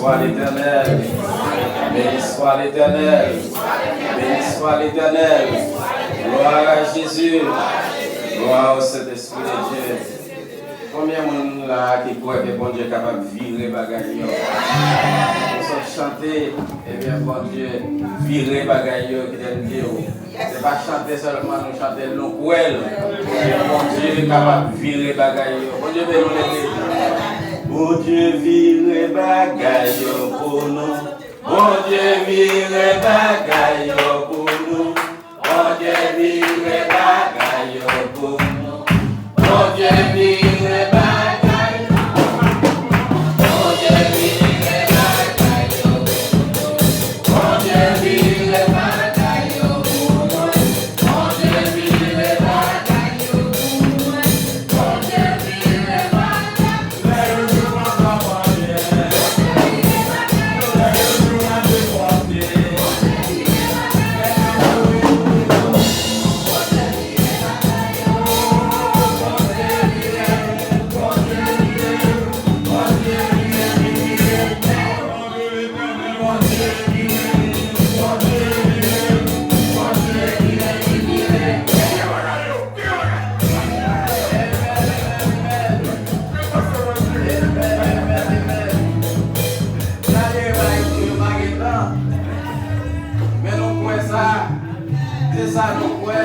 soit l'Éternel. Béni soit l'Éternel. Béni soit l'Éternel. Gloire à Jésus. Gloire au Saint-Esprit de Dieu. Combien de monde là qui croit que bon Dieu est capable de virer bagaille? Nous sommes chanter, et bien bon Dieu, virer bagaille qui donne Dieu. C'est pas chanter seulement, nous chanter le cruel. Bon Dieu est capable de virer bagaille. Bon Dieu, bénis l'église. Bon Dieu, virer bagaille pour nous. Bon Dieu, virer bagaille pour nous. Bon Dieu, virer bagaille pour nous. Bon Dieu, virer bagaille. Bon Dieu, virer bagaille pour nous. Bon Dieu, virer bagaille pour nous. Bon Dieu, virer bagaille pour nous. Bon Dieu, virer bagaille. Let us do my papa, yeah. Let us do my big one, yeah.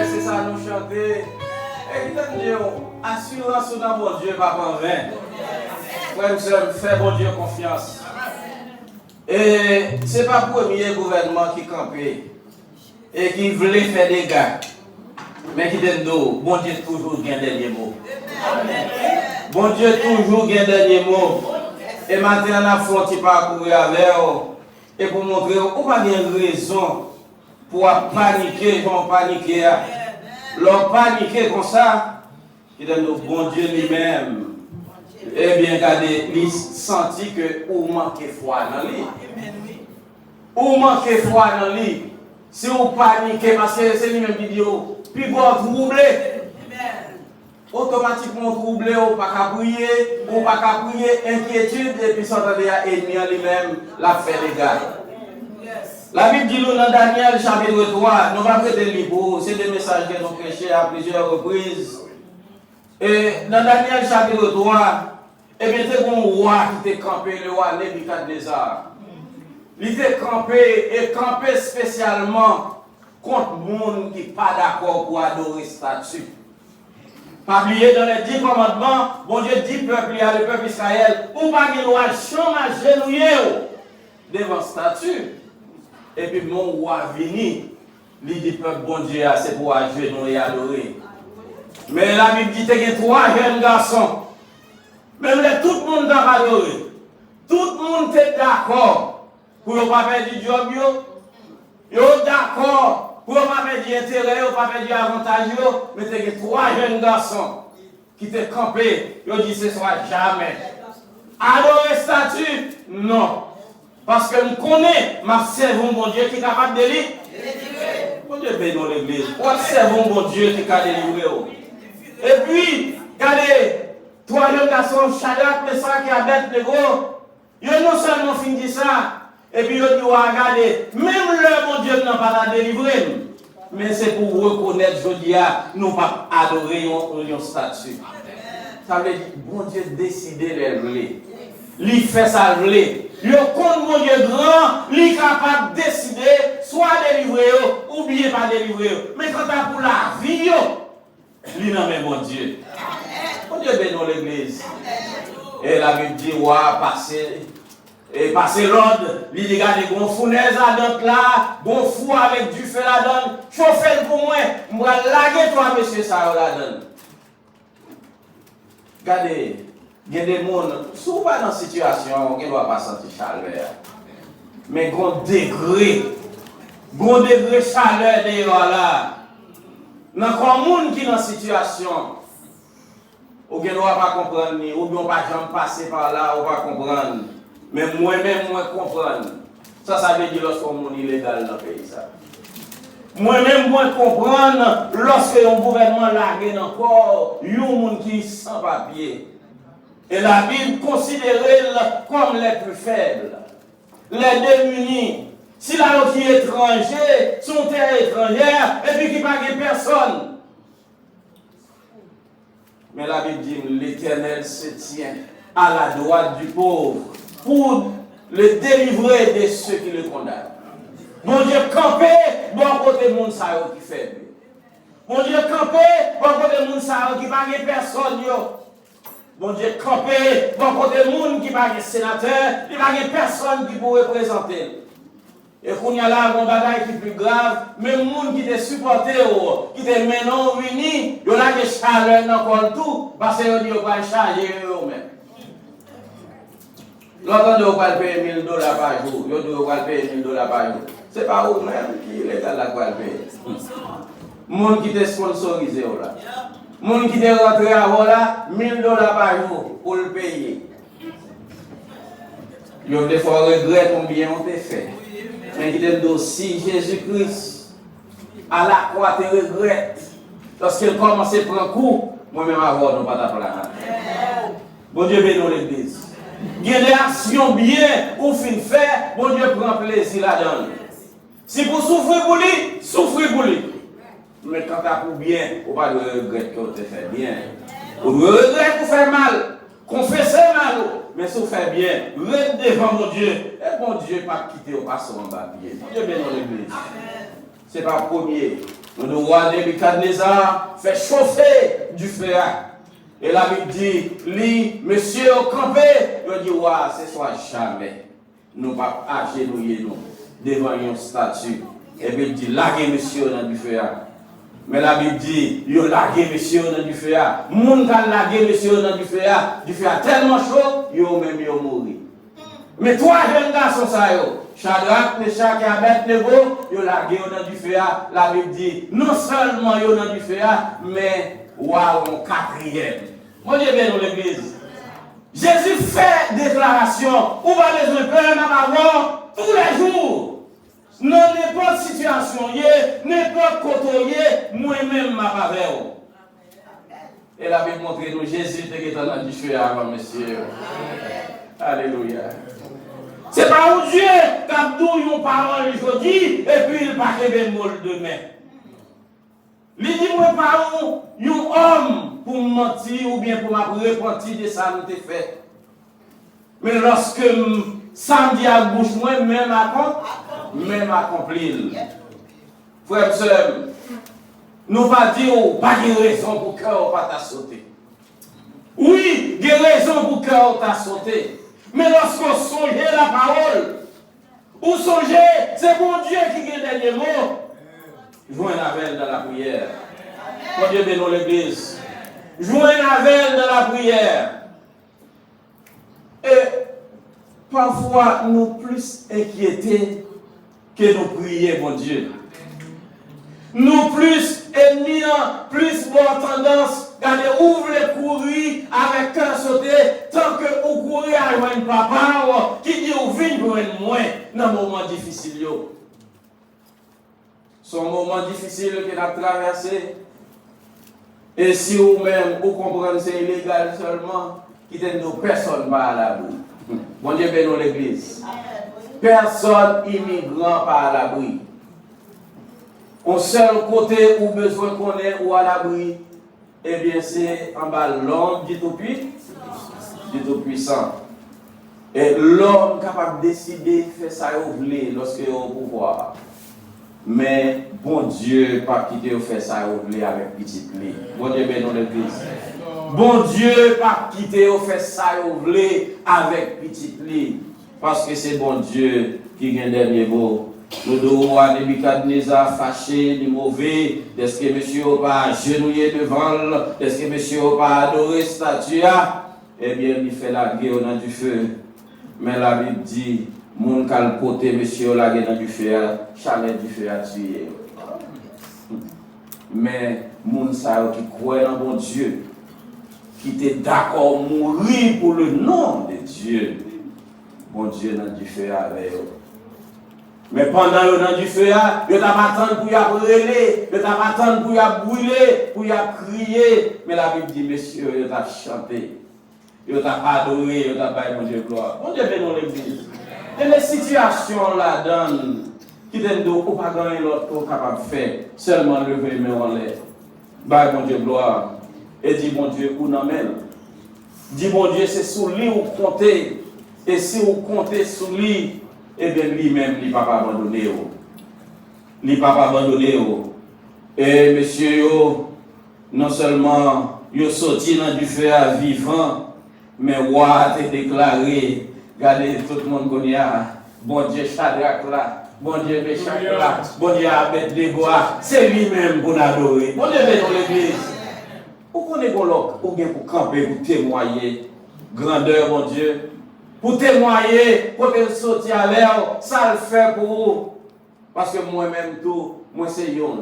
C'est ça nous chanter. Et Dieu, assurance dans mon Dieu, pas en vain. Frère, nous sommes fait bon Dieu confiance. Et ce n'est pas le premier gouvernement qui campait et qui voulait faire des gars, mais qui donne d'eau. Bon Dieu toujours gagne dernier mot. Bon Dieu toujours gagne dernier mot. Et maintenant, on a fait un petit parcours avec eux et pour montrer qu'on n'a pas de raison pour paniquer, pour paniquer. Leur paniquer comme ça, il donne au bon Dieu lui-même. Eh bien, regardez, il sentit que vous manquez foi dans lui. Vous manquez foi dans lui. Si vous paniquez, parce que c'est lui-même qui dit, puis vous troublez. Automatiquement troublé, ou pas qu'à prier, ou pas qu'à prier, inquiétude, et puis s'entendez à ennemi en lui-même, la fait des gars. La Bible dit nous dans Daniel chapitre 3, nous va prêter le livre, c'est des messages que nous prêchons à plusieurs reprises. Et dans Daniel chapitre 3, eh bien, c'est un roi qui était campé, le roi Nebuchadnezzar. Il était campé et campé spécialement contre le monde qui n'est pas d'accord pour adorer statue. Pas oublier dans les 10 commandements, bon Dieu dit peuple, il y a le peuple Israël, ou pas qu'il doit changer agenouiller devant statue. Et puis mon roi vini, il dit peuple bon Dieu, c'est pour agenouiller et adorer. Mais la Bible dit qu'il y a 3 jeunes garçons. Même tout le monde a adoré. Tout le monde est d'accord pour ne pas faire du job. Ils sont d'accord pour ne pas faire du intérêt, pour ne pas faire du avantage. Mais il y a 3 jeunes garçons qui étaient campés. Ils ont dit ce ne sera jamais. Adorer statue? Non. Parce que nous connaissons, ma servons mon Dieu qui est capable de délivrer. Mon Dieu bénit l'église. Moi, servons mon Dieu qui est capable de délivrer. Et puis, regardez, 3 jeunes garçons, Shadrach, Meshach qui a bête de gros. Ils ont non seulement fini ça, et puis ils ont dit, regardez, même le mon Dieu n'a pas délivré. Mais c'est pour reconnaître, je dis, nous ne pas adorer un statut. Ça veut dire, bon Dieu décide de les voler. Il fait ça voler. Il compte mon Dieu grand, il est capable de décider, soit délivrer ou bien pas délivrer. Mais quand tu pour la vie, il n'a même bon Dieu. Bon Dieu bénit l'église. Et la Bible dit, ouais, passer l'ordre, il dit, regardez, bon fournaise à d'autres là, bon fou avec du feu là donne, chauffez pour moi, je vais laguer toi, monsieur, ça là donne. Regardez, il y a des gens, souvent dans une situation, qui ne doit pas sentir chaleur. Mais grand degré chaleur d'ailleurs là. Dans le monde qui est dans une situation, ou bien on ne va pas comprendre, ou bien on ne va pas passer par là, on va comprendre. Mais moi-même, moi comprendre. Ça veut dire lorsqu'on est illégal dans le pays. Moi-même, moi comprendre lorsque un gouvernement largue encore, il y a un monde qui est sans papier. Et la Bible considère comme les plus faibles. les démunis, si la qui est étranger, son terre étrangère, et puis qui n'a pas personne. Mais la Bible dit, l'Éternel se tient à la droite du pauvre pour le délivrer de ceux qui le condamnent. Mon Dieu, campé, bon côté monde ça qui fait. Mon Dieu, campé, bon côté monde ça qui n'a pas personne. Mon Dieu, campé, bon côté monde qui n'a pas sénateur, qui n'a pas personne qui peut représenter. Et qu'on y a là un bagage qui est plus grave, même les gens qui te supporté, qui te maintenant unis, ils ont là des chaleurs dans tout, parce qu'ils disent qu'ils vont charger eux-mêmes. L'autre on va payer $1000 par jour, l'autre on va payer $1000 par jour. Ce n'est pas vous-même qui est légal à quoi payer. Les gens qui te sponsorisé là. Les gens qui te rentré à là, $1000 par jour pour le payer. Ils ont des fois regret combien on t'a fait. Mais qui te dit si Jésus-Christ à la croix te regrette, lorsqu'il commence à prendre coup, moi-même avoir nous pas ta place. Bon Dieu bénisse l'église. Il y a des actions bien ou fin faire, bon Dieu prend plaisir là-dedans. Si vous souffrez pour lui, souffrez pour lui. Mais quand tu as pour bien, on va pas de regret que tu fait bien. On regrette pour faire mal, confesser mal. Mais si vous faites bien, reste devant mon Dieu. Et mon Dieu pas quitter au passant en bas pied. Mon Dieu bénisse l'église. Ce n'est pas premier. Le roi Nebuchadnezzar fait chauffer du feu. Et la Bible dit, lui, monsieur au campé, il dit, ouais, ce soit jamais. Nous ne pas agenouiller nous devant une statue. Et puis il dit, laguez monsieur dans du feu. Mais la Bible dit, yo lagué monsieur dans du feu. Moun kan lagué monsieur dans du feu tellement chaud, yo même yo mouri. Mais trois jeunes garçons ça yo, Shadrach, Meshach et Abednego, yo lagué dans du feu. La Bible dit, non seulement yo dans du feu, mais waouh, quatrième. Mon Dieu bénisse l'église. Jésus fait déclaration, ou va besoin de peur dans ma tous les jours. Dans n'importe situation, n'importe côté, moi-même ma faveur. Et la Bible montre nous Jésus était dans du feu avant, monsieur. Alléluia. C'est pas un Dieu qui a dit une parole aujourd'hui et puis il va rêver demain. Il dit moi pas un homme pour mentir ou bien pour me repentir de ça nous fait. Mais lorsque samedi à bouche moi même accompli. Frère et sœur, nous pas dire pas de raison pour cœur pas t'a sauté. Oui, des raisons pour cœur t'a sauté. Mais lorsqu'on songe la parole, ou songez, c'est bon Dieu qui gagne dernier mot. Joins avec dans la prière. Mon Dieu bénisse l'église. Joins avec dans la prière. Et parfois, nous plus inquiétés que nous prier, mon Dieu. Nous plus ennuyants, plus bonne tendance, regardez, ouvre les courir avec cœur sauté, tant que vous courez à un papa qui dit ou vient pour un moins dans un moment difficile. C'est un moment difficile que nous avons traversé. Et si vous-même, vous comprenez que c'est illégal seulement, quittez nos personnes pas à l'abri. Bon Dieu bénisse l'église. Personne immigrant pas à l'abri. Au seul côté où besoin qu'on est ou à l'abri, eh bien c'est en bas l'homme du Tout-Puissant. Et l'homme capable de décider de faire ça au voulez lorsque il est au pouvoir. Mais bon Dieu pas quitter au faire ça au voulez avec petite lit. Bon Dieu bénisse l'église. Bon Dieu pas quitter au faire ça au voulez avec petite lit. Parce que c'est bon Dieu qui gagne dernier mot. Nous devons à Nebuchadnezzar fâché, du mauvais, est-ce que monsieur n'a pas agenouillé devant, est-ce que monsieur n'a pas adoré statue, eh bien il fait la guerre dans du feu. Mais la Bible dit, mon calpoté monsieur la guerre dans du feu, chalet du feu a tué. Mais mon ça qui croit dans bon Dieu, qui était d'accord mourir pour le nom de Dieu, bon Dieu dans du feu avec eux. Mais pendant le temps du feu, il t'a pas attendu pour y brûler, il t'a pas attendu pour y brûler, pour y crier. Mais la Bible dit, messieurs, il t'a chanté, il t'a adoré, il t'a pas mon Dieu gloire. Mon Dieu bénisse l'église. Et les situations là donnent qui donnent de ou pas gagner l'autre qu'on capable de faire, seulement lever les mains en l'air. Bah mon Dieu gloire. Et dit mon Dieu où n'amène. Dit mon Dieu c'est sous lui ou compter. Et si vous comptez sur lui, eh bien lui-même, il ne va pas abandonner. Il ne va pas abandonner. Et monsieur, non seulement il sorti dans du feu à vivant, mais roi a déclaré, regardez tout le monde connaît, bon Dieu Shadrach là, bon Dieu Meshach là, bon Dieu Abednego, c'est lui-même pour adorer. Bon Dieu dans l'église. Vous connaissez pour camper, pour témoigner, grandeur, mon Dieu. Pour témoigner, pour que sortir à l'air, ça le fait pour vous. Parce que moi-même, tout, moi c'est yon.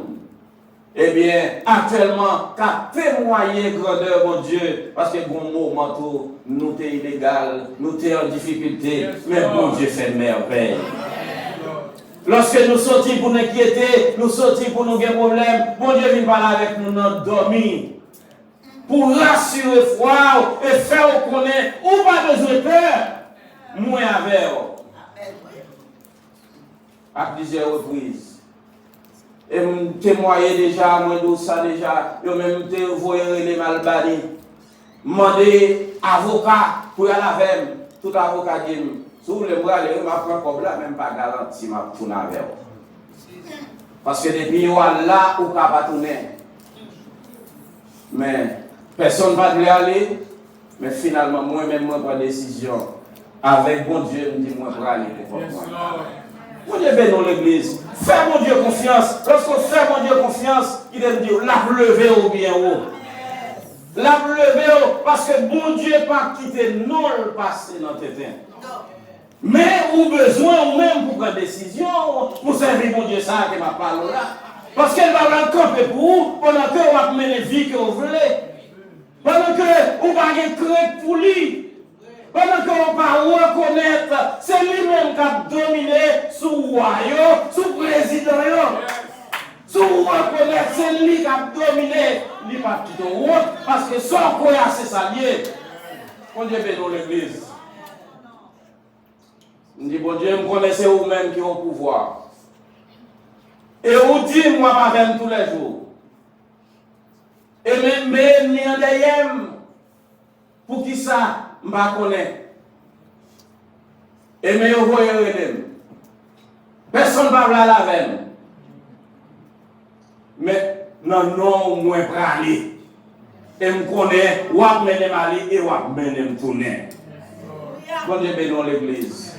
Eh bien, actuellement, qu'à témoigner grandeur, mon Dieu, parce que bon moment, tout, nous sommes illégal, nous sommes en difficulté, mais bon Dieu fait merveille. Lorsque nous sortons pour nous inquiéter, nous sortons pour nous avoir des problèmes, bon Dieu vient parler avec nous dans dormir. Pour rassurer foi et faire connaître, ou pas besoin de peur. Moi avec à plusieurs reprises. Et me témoigner déjà, moi de ça déjà, yo même te voyer les malbani. Demander avocat pour aller avec tout avocat dit si vous voulez moi aller m'a prend comme là même pas garanti m'a tourner avec. Parce que depuis yo là ou pas tourner. Mais personne ne va aller, mais finalement moi-même moi prends décision. Avec bon Dieu, me dit moi pour aller pour moi. Mon Dieu vient dans l'église. Fais mon Dieu confiance. Lorsqu'on fait mon Dieu confiance, il aime dire la lever au bien haut. La lever haut, parce que bon Dieu pas quitter non le passé dans tes temps. Mais ou besoin ou même pour prendre décision, pour servir mon Dieu ça qui m'a parlé là. Parce qu'elle va le camper pour vous pendant que vous avez mené la vie que vous voulez. Pendant que vous avez créé pour lui. Pendant qu'on va reconnaître, c'est lui-même qui a dominé sous le royaume, sous le président. Sous reconnaître, c'est lui qui a dominé. Il n'a pas tout le monde, parce que son croyant, c'est ça lié. Bon Dieu bénit l'église. Je dis, bon Dieu, me connaissez vous-même qui ont le pouvoir. Et vous dites, moi, pas même tous les jours. Et même, mais, pour qui ça? Je ne connais pas. Et mais vous voyez, personne ne va la laver. Mais non, moi, je vais aller. Et je connais, ou je vais aller et ou je vais tourner. Bon Dieu bénit l'église.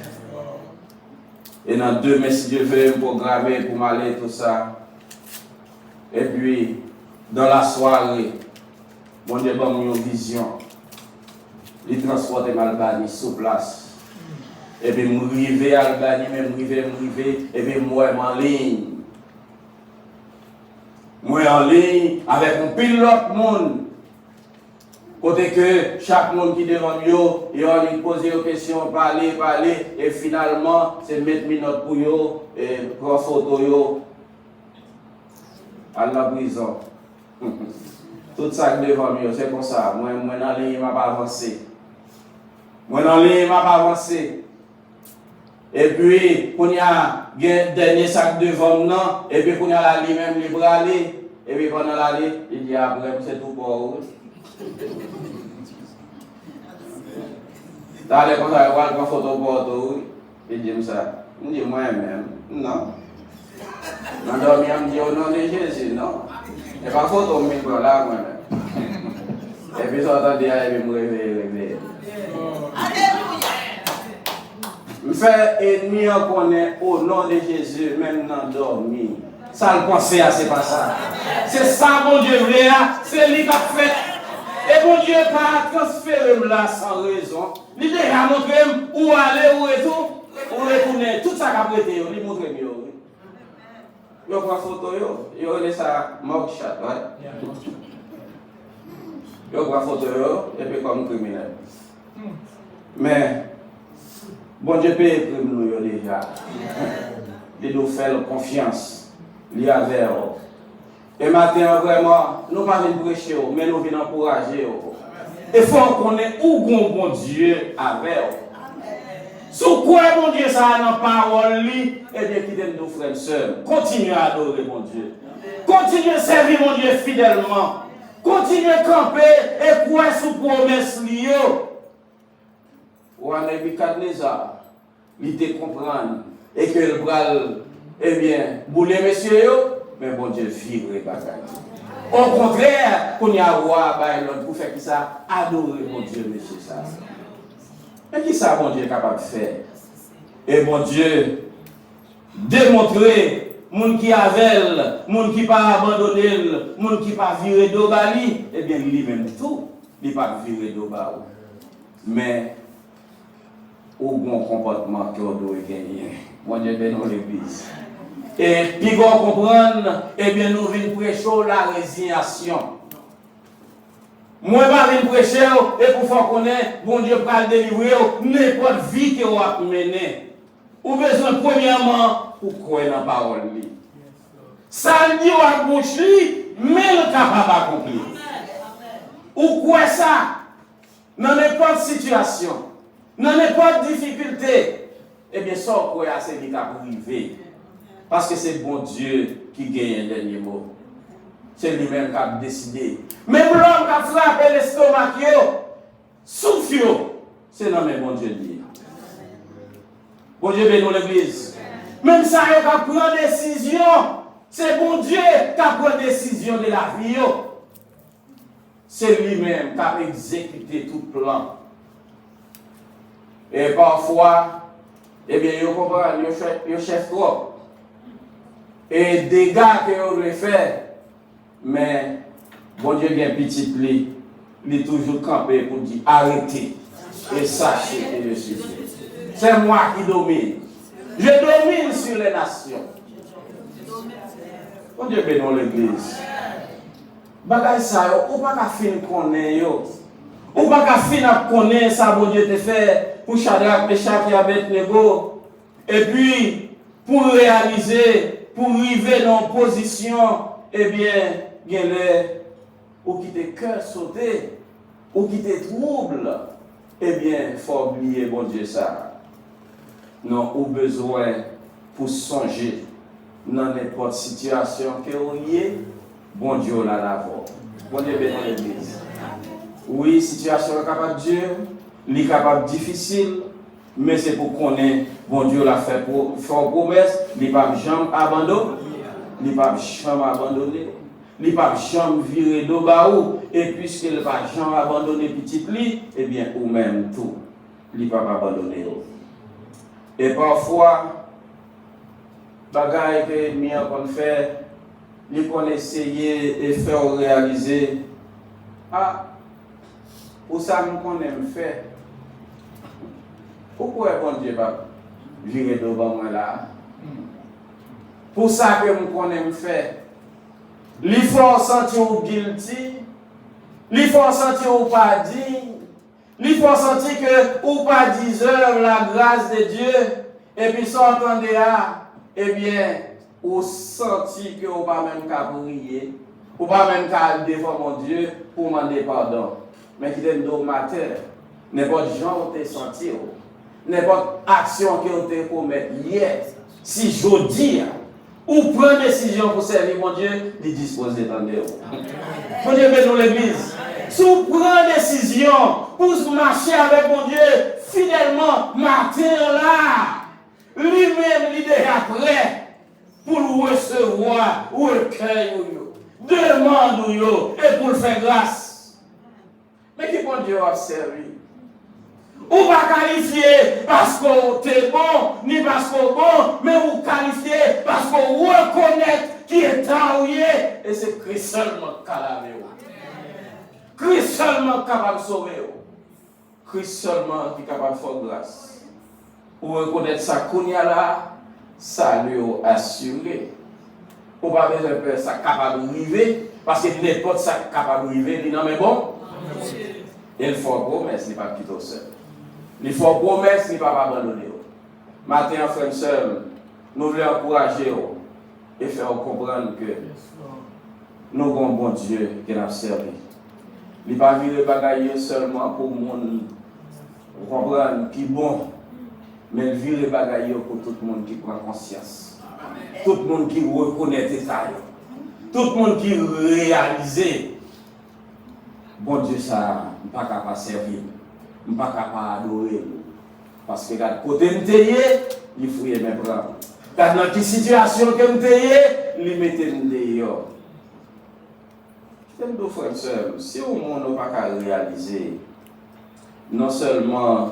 Et dans 2 mai, si Dieu veut, pour graver, pour m'aller, tout ça. Et puis, dans la soirée, bon Dieu donne une vision. Il transporte Albanie sur place. Et puis, je suis arrivé à Albanie, et puis, moi, je suis en ligne. Moi, en ligne, avec un pilote monde. Côté que chaque monde qui est devant moi, il a posé des questions, parler, et finalement, c'est mettre minutes pour eux, et prendre photo à la prison. Tout ça devant moi, c'est comme ça. Moi, en ligne, je ne vais pas avancer. Moi, dans les, je ne vais pas avancer. Et puis, quand il y a un dernier sac devant nous, et puis quand il y a la ligne même libre aller, et puis pendant l'aller, il dit après, c'est tout pour vous. T'as l'air comme ça, il va prendre photo pour toi. Il dit ça. Il dit moi-même, non. Je dormi, il me dit au nom de Jésus, non. Il n'y a pas photo, mais je là, moi-même. Et puis, ça, on dit, il me réveille. Je fais ennemi en connaît au nom de Jésus, même dans dormi. Ça le penser à c'est pas ça. C'est ça, mon Dieu, c'est lui qui a fait. Et mon Dieu pas transféré là sans raison. Il déjà montré où aller, où et tout, où retourner. Tout ça qu'a prêté, il montre mieux. Il prend photo, il a ça mugshot, ouais. Il prend photo, et puis comme criminel. Mais, bon Dieu paye pour nous déjà. Il nous fait confiance. Il y a vers. Et maintenant, vraiment, nous ne venons pas prêcher, mais nous venons encourager. Il faut qu'on ait où bon Dieu avec. Sous quoi, mon Dieu, ça n'a pas parole, eh bien, quittez nos frères et sœurs. Continuez à adorer, mon Dieu. Continuez à servir, mon Dieu, fidèlement. Continuez à camper et quoi sous promesse liée. Ou à Nebuchadnezzar, il te comprendre et que le bras, eh bien, bouler, messieurs, mais mon Dieu, vivre et bataille. Au contraire, qu'on y a roi, pour faire qui ça, adorer, mon Dieu, monsieur, ça. Et qui ça, mon Dieu, est capable de faire? Et mon Dieu, démontrer, moun qui avel, moun qui pas abandonné, moun qui pas viré d'Obali, eh bien, lui-même tout, il pas viré d'Obali. Mais, au bon comportement que on doit gagner. Mon Dieu, ben dans l'église. Et puis, on comprendre, eh bien, nous venons prêcher la résignation. Moi, je viens prêcher et pour faire connaître, bon Dieu va le délivrer, n'importe vie que vous avez menée. Ou besoin, premièrement, pour croire dans la parole. Ça dit à bouche, mais le capable d'accomplir. Ou quoi ça? Dans n'importe situation, dans n'importe difficulté, eh bien, ça, quoi, c'est lui qui a privé. Parce que c'est bon Dieu qui gagne un dernier mot. C'est lui-même qui a décidé. Même l'homme qui a frappé l'estomac, souffle, c'est dans mes bon Dieu dit. Bon Dieu bénit l'église. Même ça, il a pris décision. C'est bon Dieu qui a pris décision de la vie. C'est lui-même qui a exécuté tout le plan. Et parfois, eh bien, il comprend, il chef trop. Et des dégâts que vous voulez faire, mais bon Dieu bien petit pli, il est toujours campé pour dire arrêtez et sachez que je suis Dieu. C'est moi qui domine. Je domine sur les nations. Bon Dieu bénit l'église. Bagay ça, ou pas qu'à fin connaître yo. Ou pas qu'à fin connaître ça bon Dieu te fait pour Shadrach, Meshach et Abednego. Et puis pour réaliser pour arriver dans une position, eh bien, ou qui te cœur sauté, ou qui te trouble, eh bien, il faut oublier, bon Dieu, ça. Non, ou besoin pour songer dans n'importe situation que vous ayez, bon Dieu, là, d'abord. Bon Dieu, béni l'église. Oui, situation est capable de Dieu, elle est capable difficile, mais c'est pour qu'on ait, bon Dieu l'a fait pour faire promesse, il ne va jamais abandonner, il ne va jamais abandonner, il ne va jamais virer de baou, et puisqu'il ne va jamais abandonner petit pli, eh bien, ou même tout, il ne va pas abandonner. Et parfois, bagaille que l'ennemi a fait, il peut essayer de faire réaliser, ah, ou ça nous connaît faire. Pourquoi bon Dieu va virer devant moi là? Pour ça que nous connaissons faire. Il faut sentir guilty. Il faut sentir ou pas digne. Il faut sentir que ou pas deserve la grâce de Dieu. Et puis ça entendez là, eh bien, ou sentir que ou pas même qu'à prier. Ou pas même qu'à devant mon Dieu pour demander pardon. Mais qui est un matin, n'importe gens où tu senti. N'importe action que vous avez commettre hier, si je dis, ou prendre décision pour servir mon Dieu, il dispose d'entendre. Mon Dieu bénit l'église. Si vous prenez décision pour marcher avec mon Dieu fidèlement, matin là, lui-même, il est déjà prêt pour le recevoir, ou le cœur, demande et pour le faire grâce. Mais qui bon Dieu a servi? Ou pas qualifié parce qu'on est bon, ni parce qu'on est bon, mais vous qualifiez parce qu'on reconnaît qui est envoyé. Et c'est Christ seulement qui a lavé. Christ seulement capable de sauver. Christ seulement qui est capable de faire grâce. Ou reconnaître ça qu'on y a là, ça lui a assuré. Ou pas besoin de faire ça capable de arriver, parce que n'importe ça capable de arriver, il dit non mais bon. Il faut promesse, il n'est pas quitter seul. Il faut promesse, il ne va pas abandonner. Maintenant, frères et sœurs, nous voulons encourager et faire comprendre que nous avons un bon Dieu qui nous a servi. Il ne va pas virer bagaille seulement pour le monde. Vous comprenez qui est bon. mais il vire les bagailles pour tout le monde qui prend conscience. Tout le monde qui reconnaît l'état. Tout le monde qui réalise. Bon Dieu, ça, je ne suis pas capable de servir. Je ne suis pas capable d'adorer. Parce que quand côté je suis, il faut mes bras. Quand dans quelle situation que je suis, il mette dehors. Frères et sœurs, si au monde n'a pas réaliser, non seulement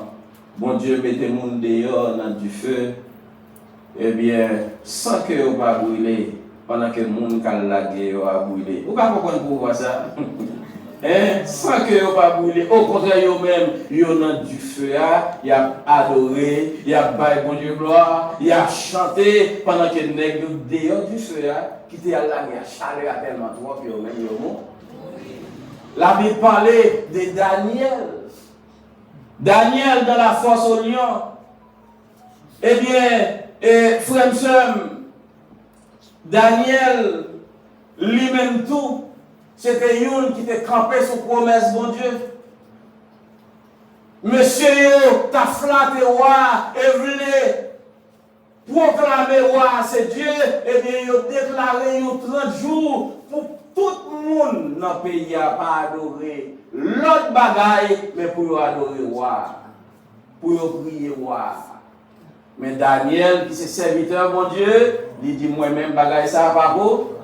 bon Dieu mette le monde dehors dans du feu, eh bien, sans que vous pas brûler, pendant que le monde a lagué, a brûlé. Vous ne pouvez pas comprendre pourquoi ça? Sans que vous pas brûler. Au contraire, vous-même, vous dans du feu, il a adoré, il a baillé bon Dieu gloire, il a chanté pendant que le nègre dehors du feu, qui était à la chaleur tellement trop, puis vous-même, vous la Bible parlait de Daniel. Daniel dans la fosse au lion. Eh bien, frère et sœur, Daniel, lui-même tout, c'était une qui était campé sous promesse, bon Dieu. Monsieur, t'as flatté roi et voulait proclamer roi, c'est Dieu. Eh bien, il a déclaré 30 jours pour tout le monde dans le pays n'a pas adoré l'autre bagaille, mais pour adorer roi, pour prier roi. Mais Daniel, qui est serviteur, mon Dieu, il dit moi-même bagaille ça pas pour,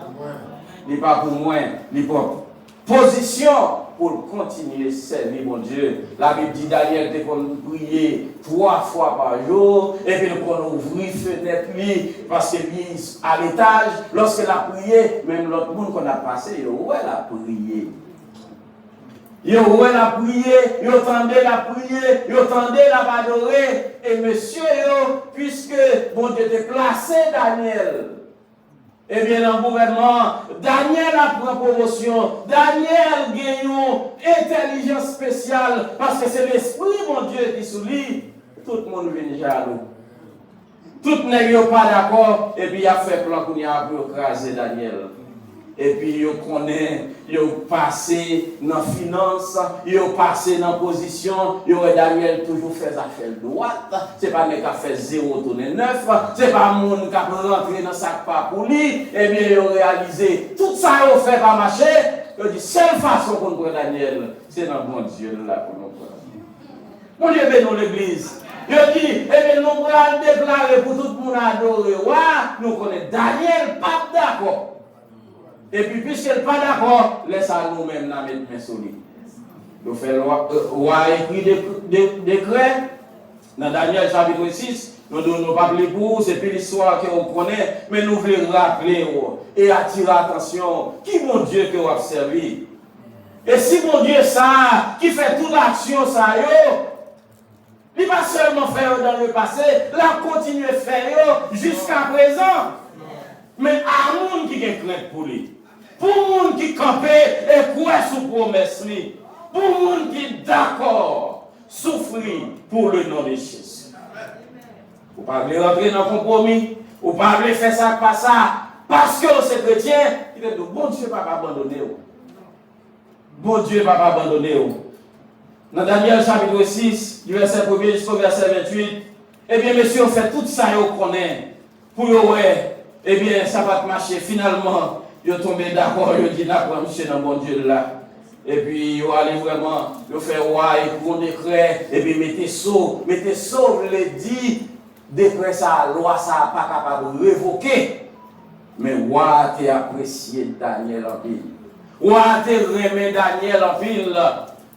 il n'est pas pour moi, il est pour position pour continuer à servir mon Dieu. La Bible dit Daniel était qu'on prier 3 fois par jour, et puis qu'on ouvrir fenêtre lui, parce que lui à l'étage, lorsqu'il a prié, même l'autre monde qu'on a passé, il a prié. Il a prié, il entendait la prière, il entendait la adorer, et monsieur, puisque bon Dieu t'a placé Daniel, eh bien, dans le gouvernement, Daniel a pris promotion. Daniel gagne une intelligence spéciale parce que c'est l'esprit, mon Dieu, qui sous lui. Tout le monde vient jaloux. Tout le monde n'est pas d'accord. Et puis, il a fait plan qu'on a pour écraser Daniel. Et puis, il connaît, il a passé dans la finance, il a passé dans la position, il a Daniel toujours fait affaires droite, ce n'est pas le cas fait 0 tourner 9, ce n'est pas le monde qui a rentré dans sac pas pour lui, et bien il a réalisé tout ça, il a fait pas marcher, il a dit, seule façon qu'on prend Daniel, c'est dans bon Dieu là pour nous prendre. Mon Dieu bénit l'église. Il a dit, eh bien nous allons déclarer pour tout le monde adorer, nous connaissons Daniel, pas d'accord. Et puis, puisqu'elle n'est pas d'accord, laisse à nous-mêmes la mettre main sur lui. Nous faisons roi écrit des décrets. Dans Daniel chapitre 6, nous ne donnons pas plus pour, c'est plus l'histoire qu'on connaît, mais nous voulons rappeler et attirer l'attention. Qui mon Dieu que vous avez servi? Et si mon Dieu ça, qui fait toute l'action, ça, il va seulement faire dans le passé, là continue à faire jusqu'à présent. Mais à monde qui est crainte pour lui. Pour les gens qui campent et croient sous promesse, pour les gens qui sont d'accord, souffrir pour le nom de Jésus. Vous ne pouvez pas rentrer dans le compromis, vous ne pouvez pas faire ça, pas ça, parce que c'est chrétien, il est de bon Dieu ne va pas abandonner. Bon Dieu ne va pas abandonner. Dans Daniel chapitre 6, du verset 1 jusqu'au verset 28, eh bien, messieurs, on fait tout ça et on connaît. Pour ouais, eh bien, ça va marcher finalement. Ils sont tombés d'accord, ils ont dit d'accord, monsieur, dans mon Dieu là. Et puis, ils ont allé vraiment, ils ont fait roi, ils ont décret, et puis mettez saut, les dit, décret ça, loi ça, pas capable de révoquer. Mais roi, tu as apprécié Daniel en pile. Roi, tu as aimé Daniel en pile.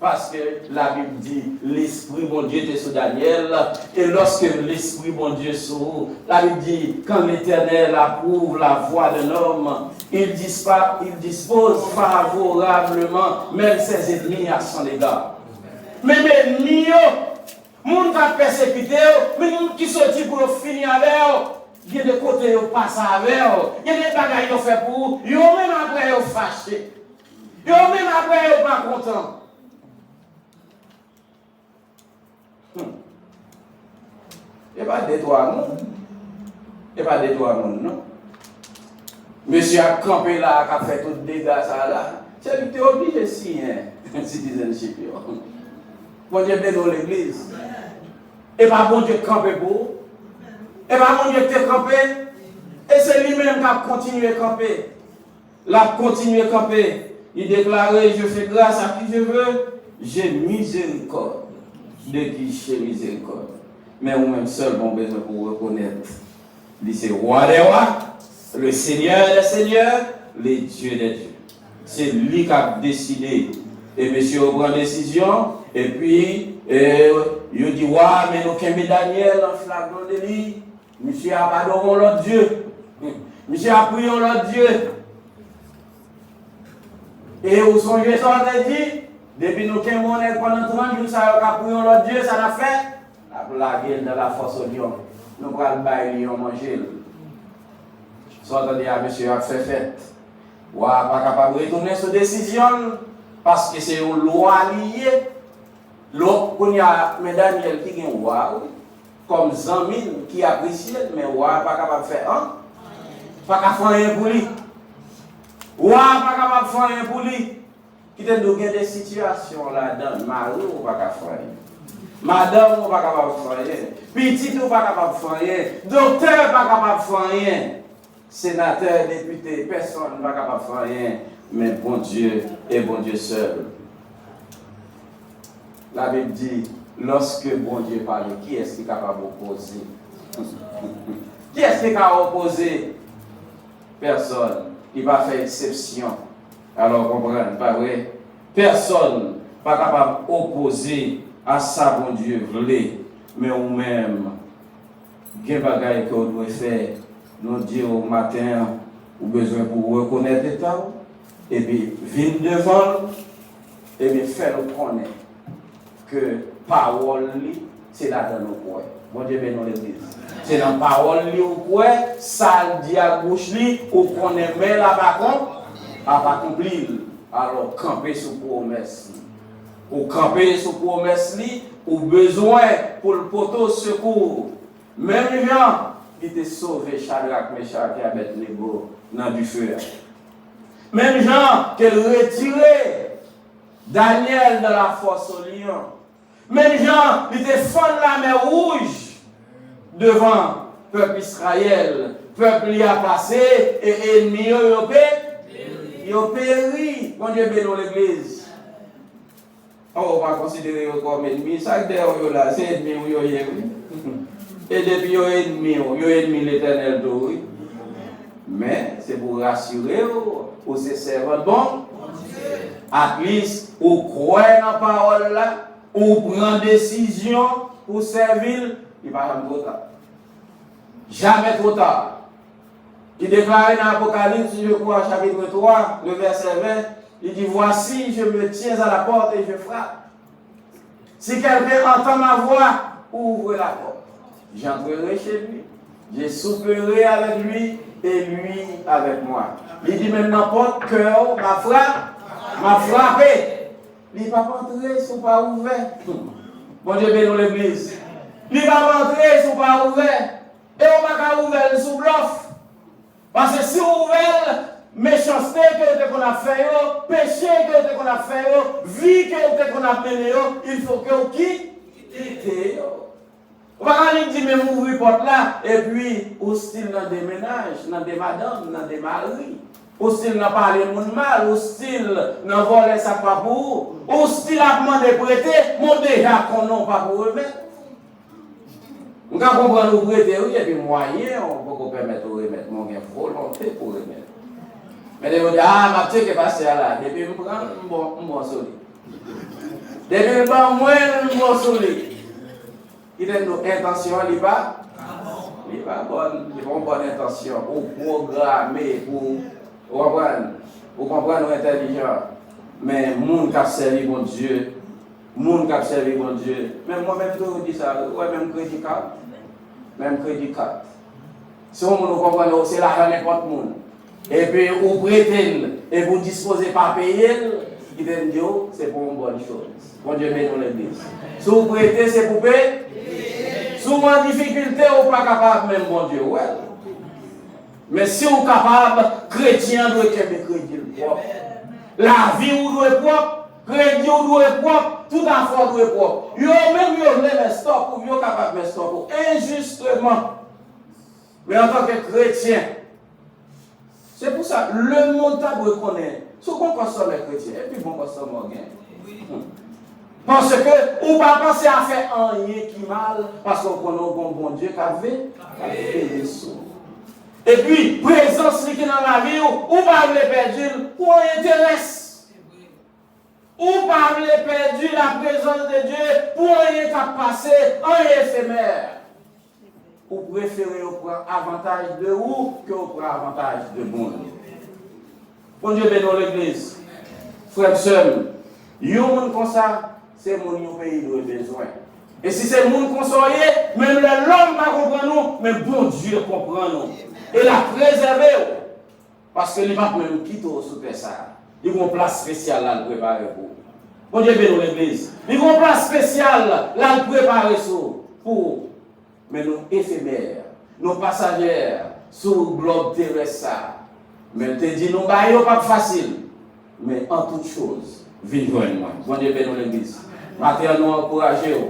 Parce que la Bible dit, l'Esprit, bon Dieu, était sur Daniel. Et lorsque l'Esprit, bon Dieu, sur la Bible dit, quand l'Éternel approuve la voix d'un homme, il dispose favorablement même ses ennemis à son égard. Même ennemis, les gens qui ont persécuté, mais les gens qui sont sortis pour finir avec eux, il y a des côtés qui passent avec eux, il y a des bagages qui ont fait pour eux, ils ont même après ils fâchés. Ils ont même après ils pas contents. Et pas des trois, non? Et pas des trois, non? Monsieur a campé là, qui a fait tout le dégât, ça là. C'est lui qui est obligé, si, citizenship. Bon Dieu bénit l'église. Et pas bon Dieu camper pour. Et pas bon Dieu te camper. Et c'est lui-même qui a continué à camper. L'a continué à camper. Il déclarait, je fais grâce à qui je veux. J'ai miséricorde de qui j'ai miséricorde. Mais vous-même seul, bon besoin pour reconnaître. Il c'est roi des rois, le Seigneur des seigneurs, les dieux des dieux. C'est lui qui a décidé. Et monsieur prend décision. Et puis, il dit, ouais, mais nous avons Daniel en flagrant délit. Monsieur a pardonné l'autre Dieu. Monsieur a prié l'autre Dieu. Et vous songez ça, on a dit, depuis nous avons monnaie pendant 30 jours, ça a prié l'autre Dieu, ça l'a fait. La gueule dans la force au lion. Nous allons bailler lion manger. Soit on dit à monsieur a fait fête. Ouais, pas capable de retourner sur décision parce que c'est une loi liée. L'autre, il y a Daniel qui est roi, comme Zamine qui apprécie, mais roi pas capable de faire un. Pas capable de faire rien pour lui. Roi pas capable de faire rien pour lui. Qui te donne des situations là-dedans, Marie ou pas capable de faire rien. Madame ou pas capable de faire rien. Petit ou pas capable de faire rien. Docteur pas capable de faire rien. Sénateur, député, personne ne va capable de faire rien, mais bon Dieu et bon Dieu seul. La Bible dit, lorsque bon Dieu parle, qui est-ce qui est capable d'opposer? Qui est-ce qui est capable d'opposer? Personne. Il va faire exception. Alors, comprenez, pas vrai? Personne n'est pas capable d'opposer à ça, bon Dieu, voulez, mais nous-mêmes, quel bagage que nous devons faire? Nous dire au matin, ou besoin pour reconnaître l'État, et puis venir devant, et bien faire nous connaître que parole, c'est là dans nos coins. Bon Dieu bénisse l'église. C'est dans la parole, au coin, ça dit à gauche, ou qu'on aime là-bas, à pas accomplir. Alors, camper sous promesse. Ou camper sous promesse, ou besoin pour le poteau secours. Même gens, qui te sauvé Shadrach, Meshach et Abednego dans du feu. Même gens qui retiré Daniel de la fosse au lion. Même gens qui te fondé la mer rouge devant le peuple Israël. Le peuple y a passé et ennemi il a péri. Bon Dieu bénisse l'église. On va considérer comme ennemi. Ça là, c'est ennemi ou et depuis yo ennemi l'Éternel d'eau. Mais c'est pour rassurer aux servants bon. À least ou croire dans la parole là, ou prendre décision pour servir, il va jamais trop tard. Jamais trop tard. Il déclare dans l'Apocalypse, je crois, chapitre 3, le verset 20, il dit, voici, je me tiens à la porte et je frappe. Si quelqu'un entend ma voix, ouvre la porte. J'entrerai chez lui, je souperai avec lui et lui avec moi. Il dit même n'importe cœur m'a frappé. Il ne va pas entrer si pas ouvert. Bon Dieu bénisse l'église. Il ne va pas entrer si pas ouvert. Et on va pas ouvert sous bluff. Parce que si on ouvert, méchanceté que qu'on a fait, péché que qu'on a fait, vie que qu'on a mené, il faut que on quitte. On va aller dire, mais vous ouvrez porte là, et puis, hostile dans des ménages, dans des madames, dans des maris, hostile dans parler mon mal, hostile dans voler sa pas pour, hostile à demander prêter, mon déjà qu'on n'a pas pour remettre. On va comprendre le prêter, oui, et puis moyen, on peut permettre de remettre, mon gain volonté pour remettre. Mais ils vont dire, ah, ma petite est passée là, depuis je prends un bon solide. Depuis je prends moins un bon solide. Il a une intention, il n'est pas bonne, il a une bonne intention pour programmer, pour comprendre l'intelligence. Mais le monde qui a servi mon Dieu, même moi-même, je dis ça, même crédit carte. Si on comprend, c'est l'argent n'importe monde. Et puis, vous prêtez, et vous disposez pas payer, il dit, c'est pour une bonne chose. Bon Dieu, met dans l'église. Si vous prêtez, c'est pour payer. Souvent en difficulté, vous n'êtes pas capable, même bon Dieu. Ouais. Mais si vous êtes capable, chrétien doit être crédit propre. La vie vous doit être propre, crédit vous doit être propre, tout affaire doit être propre. Yo même yo mais stop. stop pour, capable de mettre stop pour, injustement. Mais en tant que chrétien, c'est pour ça, le monde t'a reconnaît. Ce qu'on consomme les chrétiens, et puis bon consomme rien. Parce que, ou pas penser à faire rien qui mal, parce qu'on connaît un bon Dieu qui a fait des sous. Et puis, présence qui est dans la vie, ou pas le perdre, ou on intéresse. Ou pas le perdre la présence de Dieu, pour rien qui a passé, un éphémère. Ou préférez prendre avantage de vous que vous prenez avantage de monde. Bon Dieu bénit l'église. Frères et sœurs, il y a un monde comme ça, c'est mon pays de besoin. Et si c'est le monde qu'on soit, même l'homme ne comprend nous, mais bon Dieu comprend nous. Et la préserver. Parce que les papes même quittent sous ça. Ils ont une place spéciale là, le préparer pour. Bon Dieu bénit l'église. Ils ont une place spéciale là, le préparer pour. Mais nous éphémères, nos passagers sur le globe terrestre. Mais te dit, nous baillons pas facile. Mais en toute chose, vivons moi. Bon Dieu bénit l'église. Maintenant, nous encourageons.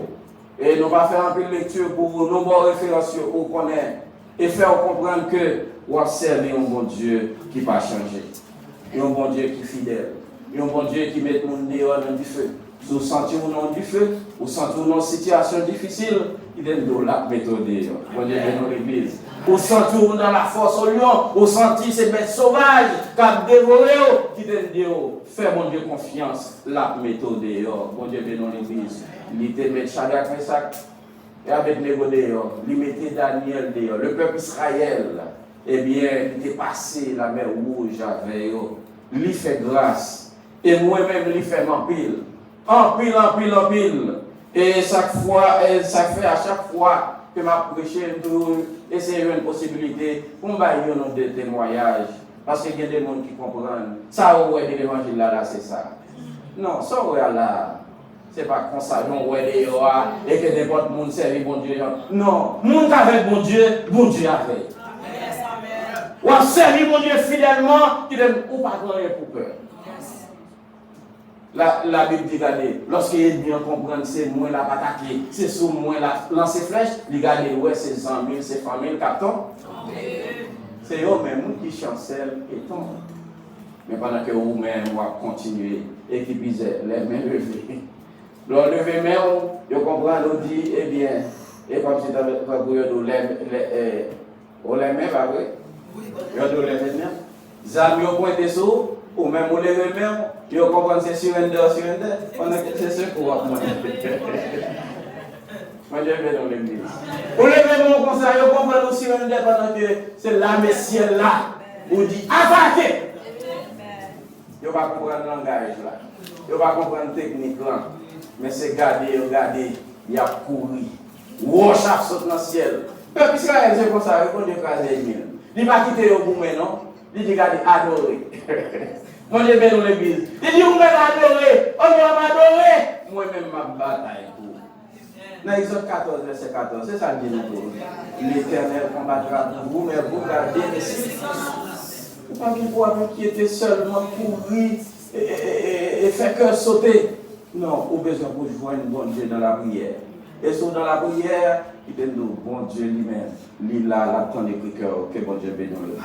Et nous allons faire un peu de lecture pour nous bonnes références au connaître. Et faire comprendre que nous servons un bon Dieu qui ne va pas changer. Un bon Dieu qui est fidèle. Un bon Dieu qui met mon dehors dans du feu. Si vous sentez dans du feu, vous sentez dans une situation difficile, il est de la méthode. Bon Dieu dans l'église. Vous sentez dans la force au lion, vous sentez ces bêtes sauvages qui ont dévoré, qui est de faire mon Dieu confiance, la méthode. Bon Dieu dans l'église. Il était met Shadrach, Meshach et Abednego dehors. Il mettait Daniel dehors. Le peuple Israël, eh bien, il était passé la mer rouge avec eux. Il fait grâce. Et moi-même, il fait en pile. En pile. Et chaque fois, ça fait à chaque fois que je prêche, et c'est une possibilité pour me faire des témoignages. Parce qu'il y a des gens qui comprennent. Ça, ouais, de l'évangile là, c'est ça. Non, ça, ouais, là. C'est pas comme ça, non, ouais, et que n'importe monde serve bon Dieu. Non, monde avec bon Dieu avec. Ou à servir mon Dieu fidèlement, qui donne ou pas rien pour peur. La Bible dit, regardez, lorsqu'il est bien comprendre, c'est moins la attaquer, c'est sous moins la lancer flèche, regardez, ouais, c'est amis, c'est famille, capton. C'est eux-mêmes qui chancellent et tombent. Mais pendant que vous-même, vous continuez et qui pisent les mains levées. Donc, lever main, vous comprenez, vous dit, eh bien, et comme si vous avez les mains, pas vrai? Vous avez les mains. Les amis ont pointé sous, ou même vous levez les mains, vous comprenez, c'est surrender. On a c'est ce qu'on va moi. Moi, je vais dans l'église. Vous levez les mains comme ça, vous comprenez aussi surrender pendant que c'est la messière là. Vous dites, attaquez! Vous ne pouvez pas comprendre le langage là. Vous ne pouvez pas comprendre la technique là. Mais c'est garder, il y a couru. Roche a sauté dans le ciel. Peuple Israël, c'est comme ça, répondez à les mille. Il n'a pas quitté au bout maintenant. Il dit, regardez, adorer. Moi, j'ai bien dans l'église. Il dit, vous m'avez adoré. On va m'adorer. Moi-même, ma bataille pour. Dans Exode 14, verset 14, c'est ça que dit nous. L'Éternel combattra pour vous, mais vous gardez les signes. Vous ne pouvez pas qui était seulement courir et faire cœur sauter. Non, au besoin pour joindre bon Dieu dans la prière. Et sur dans la prière, il donne nous bon Dieu lui-même. Il a la ton écriture que bon Dieu bénisse le plus.